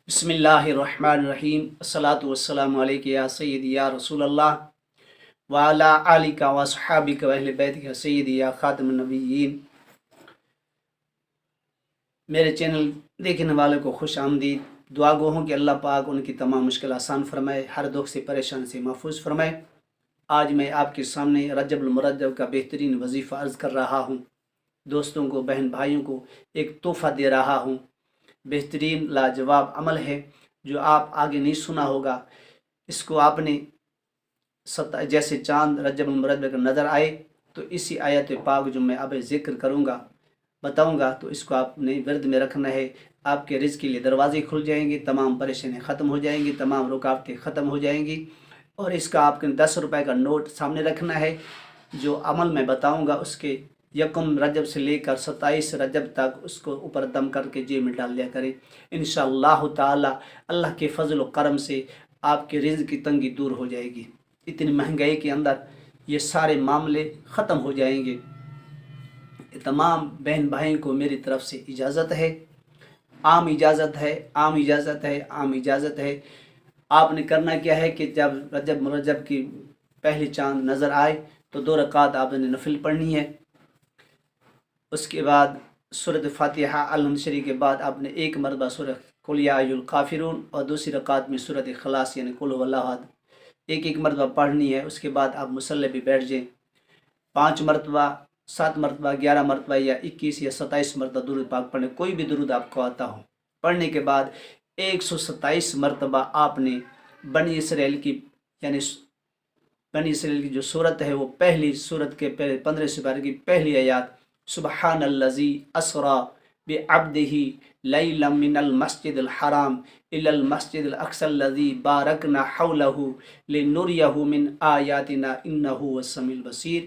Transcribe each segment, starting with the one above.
بسم اللہ الرحمن الرحیم الصلاۃ والسلام علیک یا سیدی یا رسول اللہ وعلی آلک و اصحابک و اہل بیتک یا سیدی یا خاتم النبیین۔ میرے چینل دیکھنے والوں کو خوش آمدید۔ دعا گو ہوں کہ اللہ پاک ان کی تمام مشکل آسان فرمائے، ہر دکھ سے پریشان سے محفوظ فرمائے۔ آج میں آپ کے سامنے رجب المرجب کا بہترین وظیفہ عرض کر رہا ہوں، دوستوں کو، بہن بھائیوں کو ایک تحفہ دے رہا ہوں۔ بہترین لاجواب عمل ہے جو آپ آگے نہیں سنا ہوگا۔ اس کو آپ نے جیسے چاند رجب المرجب کا نظر آئے تو اسی آیت پاک جو میں اب ذکر کروں گا بتاؤں گا تو اس کو آپ نے ورد میں رکھنا ہے۔ آپ کے رزق کے لیے دروازے کھل جائیں گے، تمام پریشانیاں ختم ہو جائیں گی، تمام رکاوٹیں ختم ہو جائیں گی۔ اور اس کا آپ کے 10 روپے کا نوٹ سامنے رکھنا ہے۔ جو عمل میں بتاؤں گا اس کے یکم رجب سے لے کر 27 رجب تک اس کو اوپر دم کر کے جیب میں ڈال دیا کریں۔ انشاءاللہ تعالی اللہ کے فضل و کرم سے آپ کے رزق کی تنگی دور ہو جائے گی۔ اتنی مہنگائی کے اندر یہ سارے معاملے ختم ہو جائیں گے۔ تمام بہن بھائیوں کو میری طرف سے اجازت ہے، عام اجازت ہے، عام اجازت ہے، عام اجازت ہے۔ آپ نے کرنا کیا ہے کہ جب رجب مرجب کی پہلی چاند نظر آئے تو 2 رکعت آپ نے نفل پڑھنی ہے۔ اس کے بعد سورۃ فاتحہ الحمد کے بعد آپ نے ایک مرتبہ سورۃ قل یا ایھا الکافرون اور دوسری رکعت میں سورۃ اخلاص یعنی قل ھو اللہ احد ایک مرتبہ پڑھنی ہے۔ اس کے بعد آپ مصلی پہ بیٹھ جائیں، 5 مرتبہ، 7 مرتبہ، 11 مرتبہ یا 21 یا 27 مرتبہ درود پاک پڑھیں، کوئی بھی درود آپ کو آتا ہو۔ پڑھنے کے بعد 127 مرتبہ آپ نے بنی اسرائیل کی یعنی بنی اسرائیل کی جو صورت ہے وہ پہلی صورت کے 15 سپارے کی پہلی آیات سبحان الذی اسری بعبدہ لیلا من المسجد الحرام الی المسجد الاقصی الذی بارکنا حولہ لنریہ من آیاتنا انہ هو السمیع البصیر،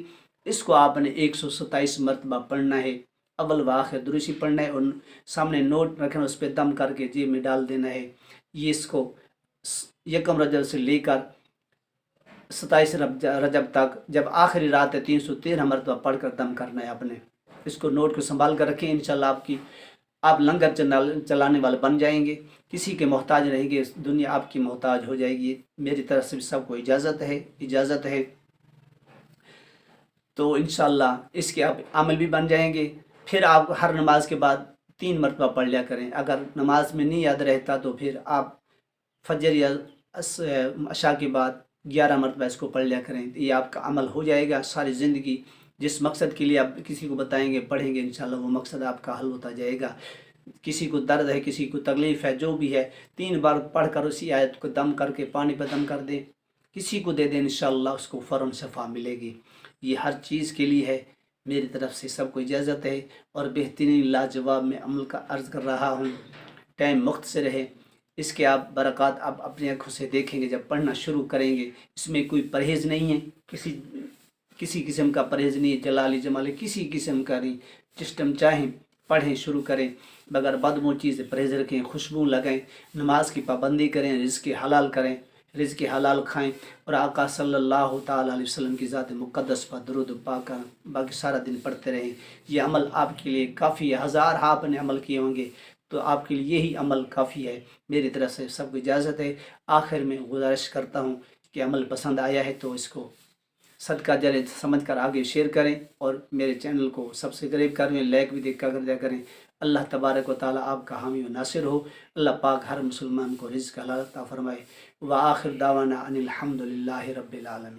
اس کو آپ نے 127 مرتبہ پڑھنا ہے۔ اول و آخر درود پڑھنا ہے اور سامنے نوٹ رکھنا، اس پہ دم کر کے جیب میں ڈال دینا ہے۔ یہ اس کو یکم رجب سے لے کر 27 رجب تک جب آخری رات ہے 313 مرتبہ پڑھ کر دم کرنا ہے اپنے۔ اس کو نوٹ کو سنبھال کر رکھیں، انشاءاللہ آپ لنگر چلانے والے بن جائیں گے، کسی کے محتاج رہیں گے، دنیا آپ کی محتاج ہو جائے گی۔ میری طرف سے سب کو اجازت ہے تو انشاءاللہ اس کے آپ عمل بھی بن جائیں گے۔ پھر آپ ہر نماز کے بعد 3 مرتبہ پڑھ لیا کریں۔ اگر نماز میں نہیں یاد رہتا تو پھر آپ فجر یا عشاء کے بعد 11 مرتبہ اس کو پڑھ لیا کریں، یہ آپ کا عمل ہو جائے گا۔ ساری زندگی جس مقصد کے لیے آپ کسی کو بتائیں گے، پڑھیں گے، انشاءاللہ وہ مقصد آپ کا حل ہوتا جائے گا۔ کسی کو درد ہے، کسی کو تکلیف ہے، جو بھی ہے 3 بار پڑھ کر اسی آیت کو دم کر کے پانی پہ دم کر دیں، کسی کو دے دیں، انشاءاللہ اس کو فوراً شفا ملے گی۔ یہ ہر چیز کے لیے ہے، میری طرف سے سب کو اجازت ہے۔ اور بہترین لاجواب میں عمل کا عرض کر رہا ہوں، ٹائم مختصر ہے، اس کے آپ برکات آپ اپنی آنکھوں سے دیکھیں گے جب پڑھنا شروع کریں گے۔ اس میں کوئی پرہیز نہیں ہے، کسی قسم کا پرہیز نہیں ہے، جلالی جمالی کسی قسم کا نہیں، جس ٹائم چاہیں پڑھیں، شروع کریں، بغیر بدبو چیز سے پرہیز رکھیں، خوشبو لگائیں، نماز کی پابندی کریں، رزق حلال کریں، رزق حلال کھائیں، اور آقا صلی اللہ تعالیٰ علیہ وسلم کی ذات مقدس پر درود پاک باقی سارا دن پڑھتے رہیں۔ یہ عمل آپ کے لیے کافی ہے، ہزار آپ نے عمل کیے ہوں گے تو آپ کے لیے یہی عمل کافی ہے۔ میری طرف سے سب کو اجازت ہے۔ آخر میں گزارش کرتا ہوں کہ عمل پسند آیا ہے تو اس کو صدقہ جاریہ سمجھ کر آگے شیئر کریں، اور میرے چینل کو سبسکرائب کریں، لائک بھی دیکھ کر دیا کریں۔ اللہ تبارک و تعالیٰ آپ کا حامی و ناصر ہو۔ اللہ پاک ہر مسلمان کو رزق حلال عطا فرمائے۔ وآخر دعوانا ان الحمد للہ رب العالمین۔